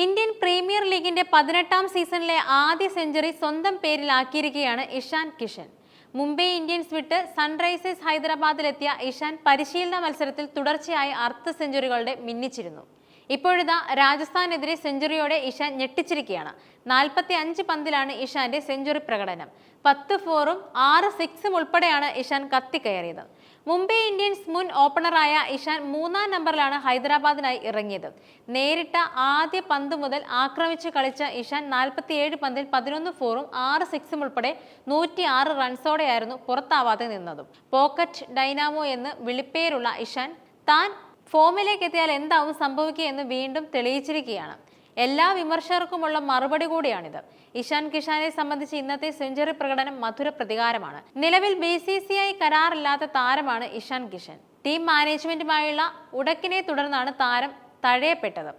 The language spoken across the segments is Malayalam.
ഇന്ത്യൻ പ്രീമിയർ ലീഗിന്റെ 18ാം സീസണിലെ ആദ്യ സെഞ്ചുറി സ്വന്തം പേരിലാക്കിയിരിക്കുകയാണ് ഇഷാൻ കിഷൻ. മുംബൈ ഇന്ത്യൻസ് വിട്ട് സൺറൈസേഴ്സ് ഹൈദരാബാദിലെത്തിയ ഇഷാൻ പരിശീലന മത്സരത്തിൽ തുടർച്ചയായി അർദ്ധ സെഞ്ചുറികളുടെ മിന്നിച്ചിരുന്നു. ഇപ്പോഴിതാ രാജസ്ഥാനെതിരെ സെഞ്ചുറിയോടെ ഇഷാൻ ഞെട്ടിച്ചിരിക്കുകയാണ്. 45 പന്തിലാണ് ഇഷാന്റെ സെഞ്ചുറി പ്രകടനം. 10 ഫോറും 6 സിക്സും ഉൾപ്പെടെയാണ് ഇഷാൻ കത്തിക്കയറിയത്. മുംബൈ ഇന്ത്യൻസ് മുൻ ഓപ്പണറായ ഇഷാൻ 3ാം നമ്പറിലാണ് ഹൈദരാബാദിനായി ഇറങ്ങിയത്. നേരിട്ട ആദ്യ പന്ത് മുതൽ ആക്രമിച്ച് കളിച്ച ഇഷാൻ 47 പന്തിൽ 11 ഫോറും 6 സിക്സും ഉൾപ്പെടെ 106 റൺസോടെയായിരുന്നു പുറത്താവാതെ നിന്നതും. പോക്കറ്റ് ഡൈനാമോ എന്ന് വിളിപ്പേരുള്ള ഇഷാൻ താൻ ഫോമിലേക്ക് എത്തിയാൽ എന്താവും സംഭവിക്കുക എന്ന് വീണ്ടും തെളിയിച്ചിരിക്കുകയാണ്. എല്ലാ വിമർശകർക്കുമുള്ള മറുപടി കൂടിയാണിത്. ഇഷാൻ കിഷാനെ സംബന്ധിച്ച് ഇന്നത്തെ സെഞ്ചുറി പ്രകടനം മധുര പ്രതികാരമാണ്. നിലവിൽ BCCI കരാറില്ലാത്ത താരമാണ് ഇഷാൻ കിഷൻ. ടീം മാനേജ്മെന്റുമായുള്ള ഉടക്കിനെ തുടർന്നാണ് താരം തഴയപ്പെട്ടത്.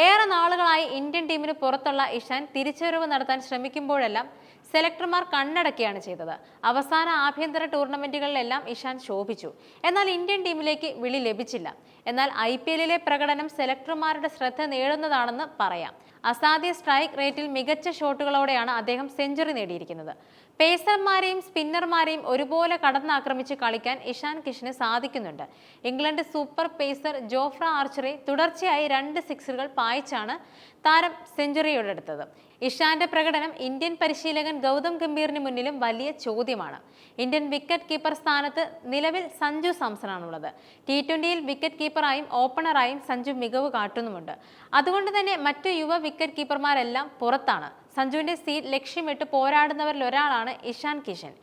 ഏറെ നാളുകളായി ഇന്ത്യൻ ടീമിന് പുറത്തുള്ള ഇഷാൻ തിരിച്ചുവരവ് നടത്താൻ ശ്രമിക്കുമ്പോഴെല്ലാം സെലക്ടർമാർ കണ്ണടക്കുകയാണ് ചെയ്തത്. അവസാന ആഭ്യന്തര ടൂർണമെന്റുകളിലെല്ലാം ഇഷാൻ ശോഭിച്ചു. എന്നാൽ ഇന്ത്യൻ ടീമിലേക്ക് വിളി ലഭിച്ചില്ല. എന്നാൽ IPLലെ പ്രകടനം സെലക്ടർമാരുടെ ശ്രദ്ധ നേടുന്നതാണെന്ന് പറയാം. അസാധ്യ സ്ട്രൈക്ക് റേറ്റിൽ മികച്ച ഷോട്ടുകളോടെയാണ് അദ്ദേഹം സെഞ്ചുറി നേടിയിരിക്കുന്നത്. പേസർമാരെയും സ്പിന്നർമാരെയും ഒരുപോലെ കടന്നാക്രമിച്ച് കളിക്കാൻ ഇഷാൻ കിഷന് സാധിക്കുന്നുണ്ട്. ഇംഗ്ലണ്ട് സൂപ്പർ പേസർ ജോഫ്ര ആർച്ചറെ തുടർച്ചയായി 2 സിക്സുകൾ പായിച്ചാണ് താരം സെഞ്ചുറിയോടെടുത്തത്. ഇഷാന്റെ പ്രകടനം ഇന്ത്യൻ പരിശീലകൻ ഗൗതം ഗംഭീറിന് മുന്നിലും വലിയ ചോദ്യമാണ്. ഇന്ത്യൻ വിക്കറ്റ് കീപ്പർ സ്ഥാനത്ത് നിലവിൽ സഞ്ജു സാംസണാണുള്ളത്. T20യിൽ വിക്കറ്റ് കീപ്പറായും ഓപ്പണറായും സഞ്ജു മികവ് കാട്ടുന്നുമുണ്ട്. അതുകൊണ്ട് തന്നെ മറ്റു യുവ വിക്കറ്റ് കീപ്പർമാരെല്ലാം പുറത്താണ്. സഞ്ജുവിന്റെ സീറ്റ് ലക്ഷ്യമിട്ട് പോരാടുന്നവരിൽ ഒരാളാണ് ഇഷാൻ കിഷൻ.